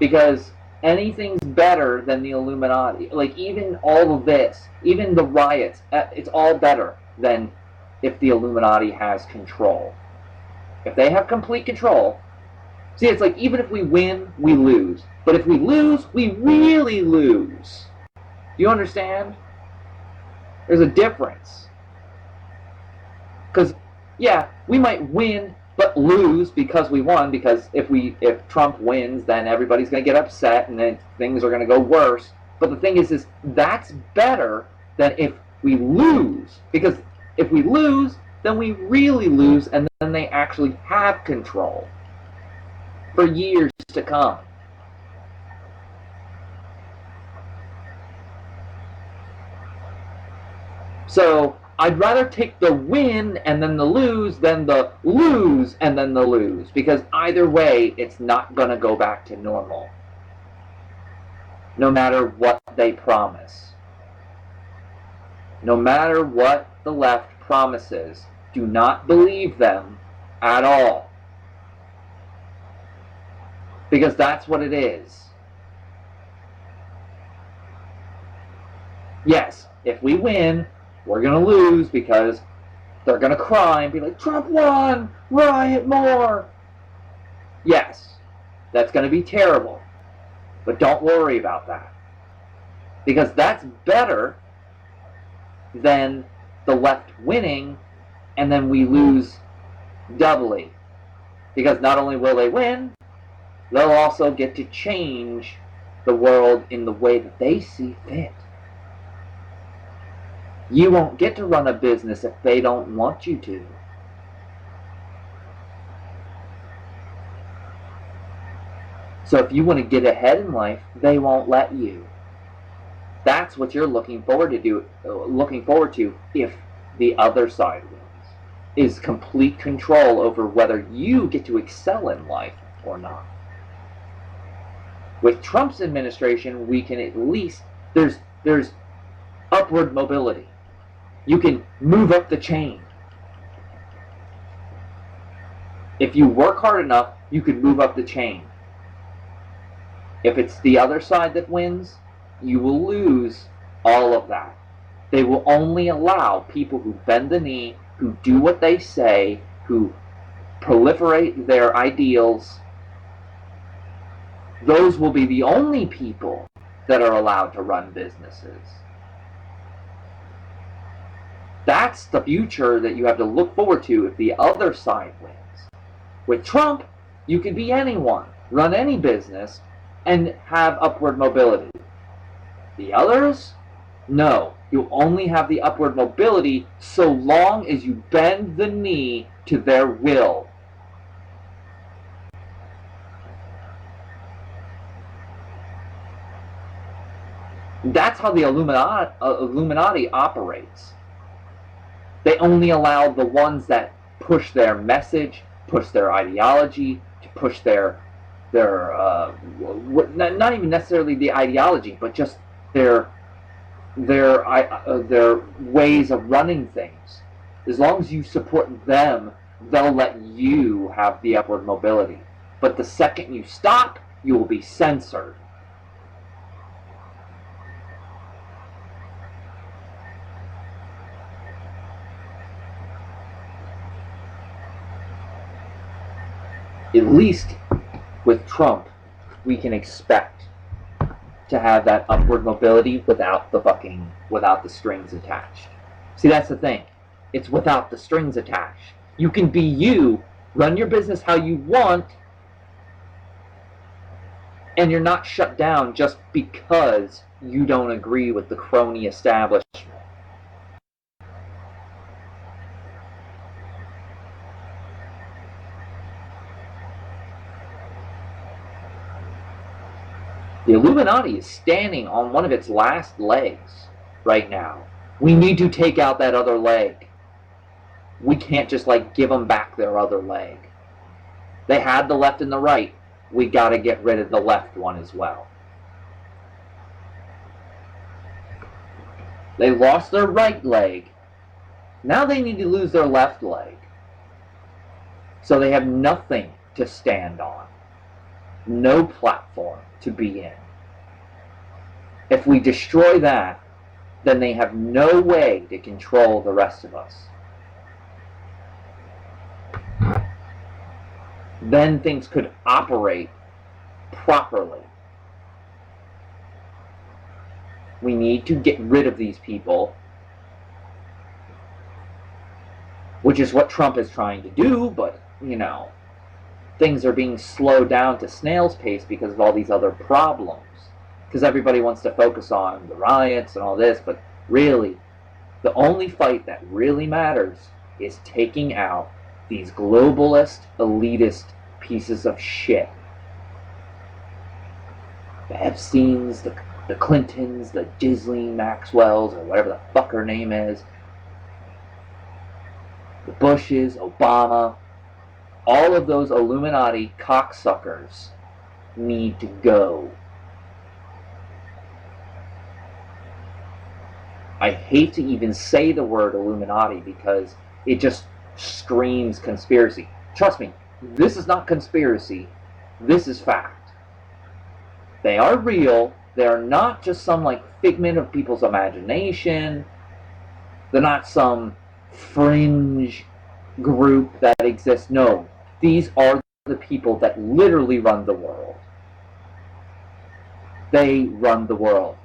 because anything's better than the Illuminati. Like, even all of this, even the riots, it's all better than if the Illuminati has control. If they have complete control, see, it's like, even if we win, we lose. But if we lose, we really lose. Do you understand? There's a difference. Because, yeah, we might win but lose because we won, because if Trump wins, then everybody's going to get upset and then things are going to go worse. But the thing is that's better than if we lose, because if we lose, then we really lose, and then they actually have control for years to come. So I'd rather take the win and then the lose than the lose and then the lose, because either way, it's not going to go back to normal, no matter what they promise. No matter what the left promises, do not believe them at all, because that's what it is. Yes, if we win, we're going to lose, because they're going to cry and be like, Trump won, riot more. Yes, that's going to be terrible, but don't worry about that, because that's better than the left winning and then we lose doubly, because not only will they win, they'll also get to change the world in the way that they see fit. You won't get to run a business if they don't want you to. So if you want to get ahead in life, they won't let you. That's what you're looking forward to if the other side wins, is complete control over whether you get to excel in life or not. With Trump's administration, we can at least, there's upward mobility. You can move up the chain. If you work hard enough, you can move up the chain. If it's the other side that wins, you will lose all of that. They will only allow people who bend the knee, who do what they say, who proliferate their ideals. Those will be the only people that are allowed to run businesses. That's the future that you have to look forward to if the other side wins. With Trump, you can be anyone, run any business, and have upward mobility. The others? No. You'll only have the upward mobility so long as you bend the knee to their will. That's how the Illuminati operates. They only allow the ones that push their message, push their ideology, to push their not even necessarily the ideology, but just their ways of running things. As long as you support them, they'll let you have the upward mobility. But the second you stop, you will be censored. At least with Trump, we can expect to have that upward mobility without the strings attached. See, that's the thing. It's without the strings attached. You can be you, run your business how you want, and you're not shut down just because you don't agree with the crony establishment. The Illuminati is standing on one of its last legs right now. We need to take out that other leg. We can't just give them back their other leg. They had the left and the right. We got to get rid of the left one as well. They lost their right leg. Now they need to lose their left leg. So they have nothing to stand on. no platform to be in. If we destroy that, then they have no way to control the rest of us. Then things could operate properly. We need to get rid of these people, which is what Trump is trying to do, but, you know, things are being slowed down to snail's pace because of all these other problems. Because everybody wants to focus on the riots and all this, but really, the only fight that really matters is taking out these globalist, elitist pieces of shit. The Epsteins, the Clintons, the Ghislaine Maxwells, or whatever the fuck her name is, the Bushes, Obama, all of those Illuminati cocksuckers need to go. I hate to even say the word Illuminati because it just screams conspiracy. Trust me, this is not conspiracy. This is fact. They are real. They are not just some like figment of people's imagination. They're not some fringe group that exists. No, these are the people that literally run the world. They run the world.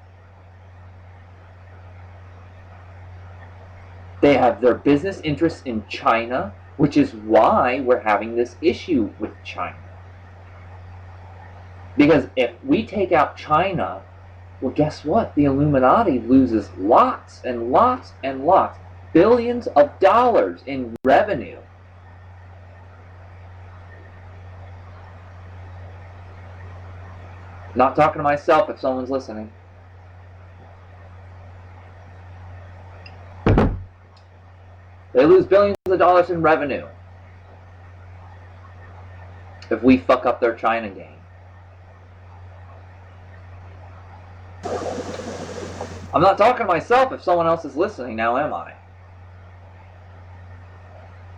They have their business interests in China, which is why we're having this issue with China. Because if we take out China, well, guess what? The Illuminati loses lots and lots and lots, billions of dollars in revenue. Not talking to myself if someone's listening. They lose billions of dollars in revenue if we fuck up their China game. I'm not talking to myself if someone else is listening now, am I?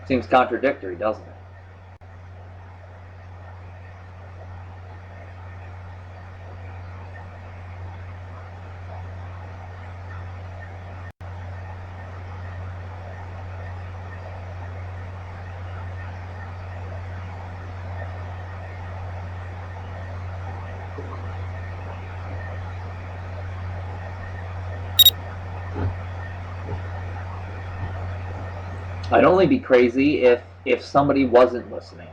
Seems contradictory, doesn't it? I'd only be crazy if somebody wasn't listening.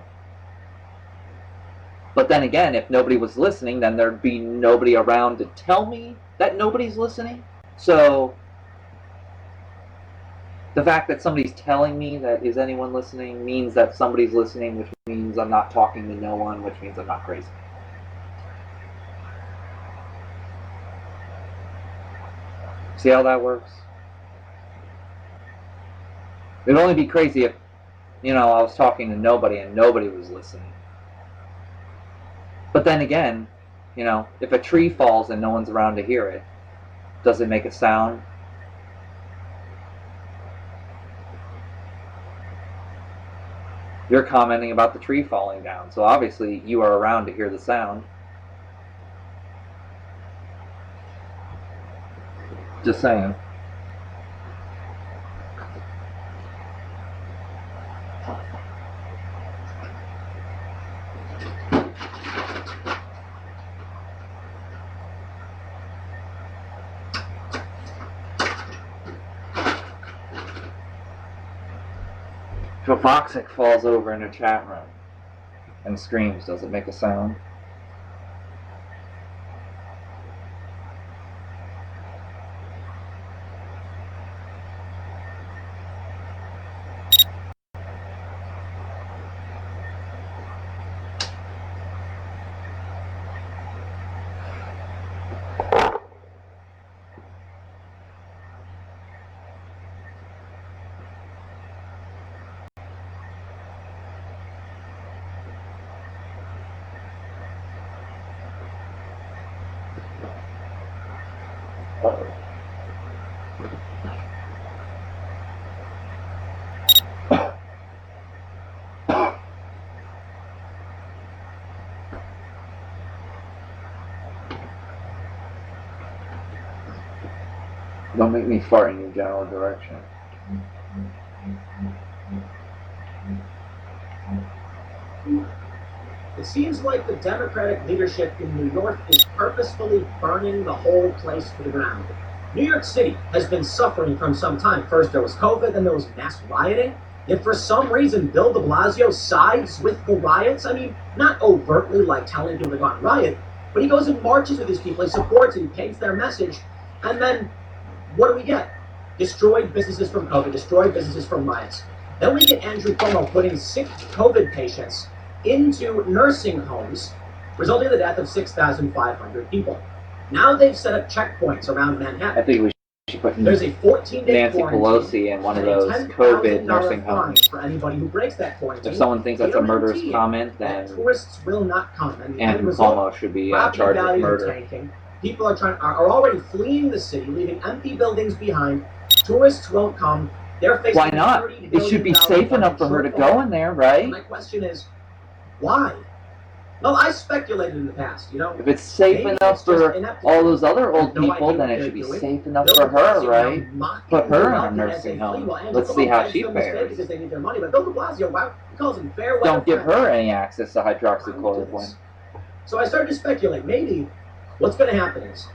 But then again, if nobody was listening, then there'd be nobody around to tell me that nobody's listening. So the fact that somebody's telling me that is anyone listening means that somebody's listening, which means I'm not talking to no one, which means I'm not crazy. See how that works? It'd only be crazy if, I was talking to nobody and nobody was listening. But then again, if a tree falls and no one's around to hear it, does it make a sound? You're commenting about the tree falling down, so obviously you are around to hear the sound. Just saying. If a Voxik falls over in a chat room and screams, does it make a sound? Don't make me fart in your general direction. It seems like the Democratic leadership in New York is purposefully burning the whole place to the ground. New York City has been suffering from some time. First there was COVID, then there was mass rioting. Yet for some reason, Bill de Blasio sides with the riots. I mean, not overtly like telling people to go on riot, but he goes and marches with these people, he supports it, he paints their message, and then what do we get? Destroyed businesses from COVID, destroyed businesses from riots. Then we get Andrew Cuomo putting sick COVID patients into nursing homes, resulting in the death of 6,500 people. Now they've set up checkpoints around Manhattan. I think we should put There's a 14-day Nancy Pelosi in one of those COVID nursing homes. For anybody who breaks that quarantine. If someone thinks that's a murderous comment, then tourists will not come. And Andrew Cuomo should be charged with murder. Tanking. People are already fleeing the city, leaving empty buildings behind. Tourists won't come. They're facing why not? It should be safe enough for her to go in there, right? My question is, why? Well, I speculated in the past, you know. If it's safe enough for all those other old people, then it should be safe enough for her, right? Put her in a nursing home. Let's see how she fares. Because they need their money. But Bill de Blasio, wow, he calls him fair weather. Don't give her any access to hydroxychloroquine. So I started to speculate, maybe what's going to happen is,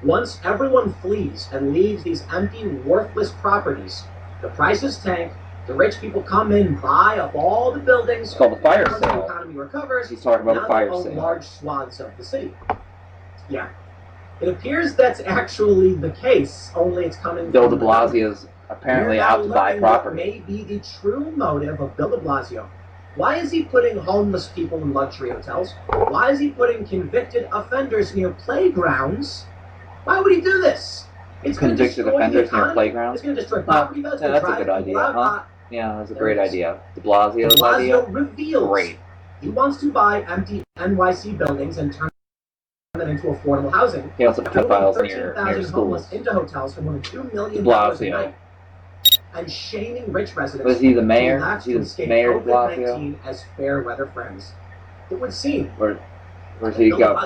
once everyone flees and leaves these empty, worthless properties, the prices tank, the rich people come in, buy up all the buildings. It's called the fire sale. The economy recovers. He's talking about a fire sale. sale. Large swaths of the city. Yeah. It appears that's actually the case, only it's coming Bill from de Blasio's apparently out to buy property. What may be the true motive of Bill de Blasio. Why is he putting homeless people in luxury hotels? Why is he putting convicted offenders near playgrounds? Why would he do this? It's convicted offenders near playgrounds? It's going to destroy property values. Yeah, that's a good idea, huh? Yeah, that's a great idea. De Blasio's idea? Reveals great. He wants to buy empty NYC buildings and turn them into affordable housing. He also pedophiles near schools. Into hotels for more than $2 million De Blasio. And shaming rich residents. Was he the mayor? He was Mayor de Blasio? As fair weather friends. It would seem. Where's he go?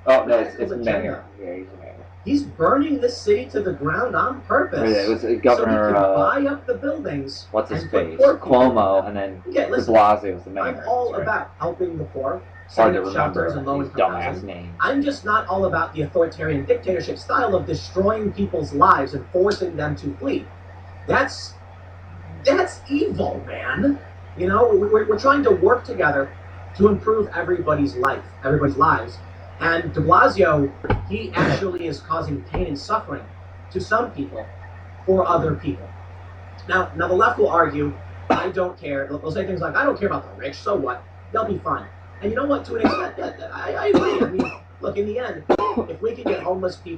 Oh, no, it's mayor. Yeah, he's a mayor. He's burning this city to the ground on purpose. Yeah, it was Governor. So he can buy up the buildings. What's his face? Cuomo, and then de Blasio was the mayor. I'm all about helping the poor. Hard to remember his dumbass name. I'm just not all about the authoritarian dictatorship style of destroying people's lives and forcing them to flee. That's evil, man. You know, we're trying to work together to improve everybody's lives. And de Blasio, he actually is causing pain and suffering to some people for other people. Now the left will argue, I don't care. They'll say things like, I don't care about the rich, so what? They'll be fine. And you know what, to an extent, I agree. I mean, look, in the end, if we can get homeless people